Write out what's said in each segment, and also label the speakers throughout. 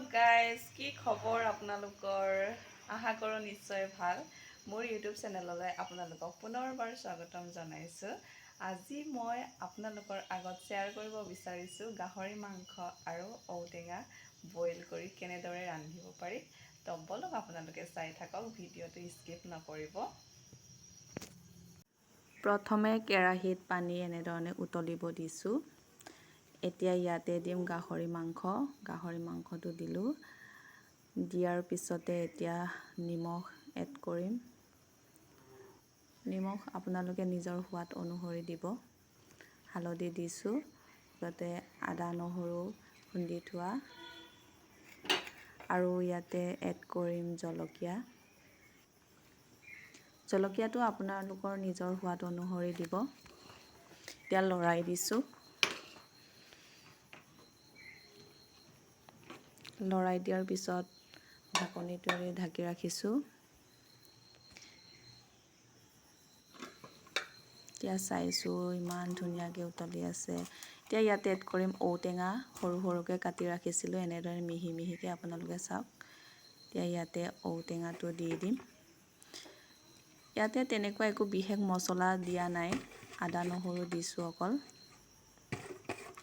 Speaker 1: guys কি খবৰ আপোনালোকৰ আশা কৰোঁ নিশ্চয় ভাল মোৰ ইউটিউব চেনেললৈ আপোনালোকক পুনৰবাৰ স্বাগতম জনাইছোঁ আজি মই আপোনালোকৰ আগত শ্বেয়াৰ কৰিব বিচাৰিছোঁ গাহৰি মাংস আৰু ঔটেঙা বইল কৰি কেনেদৰে ৰান্ধিব পাৰি তো বলক আপোনালোকে চাই থাকক ভিডিঅ'টো স্কিপ নকৰিব প্ৰথমে কেৰাহীত পানী এনেধৰণে উতলিব দিছোঁ এতিয়া ইয়াতে দিম গাহৰি মাংসটো দিলোঁ দিয়াৰ পিছতে এতিয়া নিমখ এড কৰিম নিমখ আপোনালোকে নিজৰ সোৱাদ অনুসৰি দিব হালধি দিছোঁ যাতে আদা নহৰু খুন্দি থোৱা আৰু ইয়াতে এড কৰিম জলকীয়াটো আপোনালোকৰ নিজৰ সোৱাদ অনুসৰি দিব এতিয়া লৰাই দিছোঁ লৰাই দিয়াৰ পিছত ঢাকনিটোৰে ঢাকি ৰাখিছোঁ এতিয়া চাইছোঁ ইমান ধুনীয়াকৈ উতলি আছে এতিয়া ইয়াতে এড কৰিম ঔটেঙা সৰু সৰুকৈ কাটি ৰাখিছিলোঁ এনেদৰে মিহি মিহিকৈ আপোনালোকে চাওক এতিয়া ইয়াতে ঔটেঙাটো দি দিম ইয়াতে তেনেকুৱা একো বিশেষ মছলা দিয়া নাই আদা নহৰু দিছোঁ অকল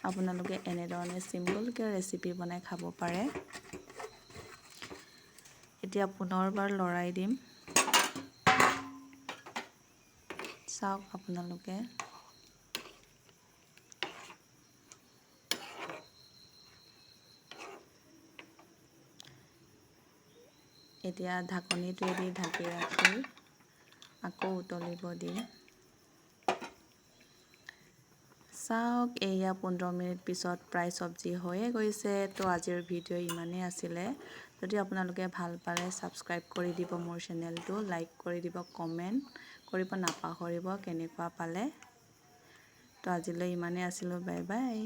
Speaker 1: আপোনালোকে এনেধৰণে চিম্পলকৈ ৰেচিপি বনাই খাব পাৰে এতিয়া পুনৰবাৰ লৰাই দিম চাওক আপোনালোকে এতিয়া ঢাকনিটোৱেদি ঢাকি ৰাখি আকৌ উতলিব দিম চাওক এয়া 15 মিনিট পিছত প্ৰায় চব্জি হৈয়ে গৈছে তো আজিৰ ভিডিঅ' ইমানেই আছিলে যদি আপোনালোকে ভাল পালে ছাবস্ক্ৰাইব কৰি দিব মোৰ চেনেলটো লাইক কৰি দিব কমেণ্ট কৰিব নাপাহৰিব কেনেকুৱা পালে তো আজিলৈ ইমানেই আছিলোঁ বাই বাই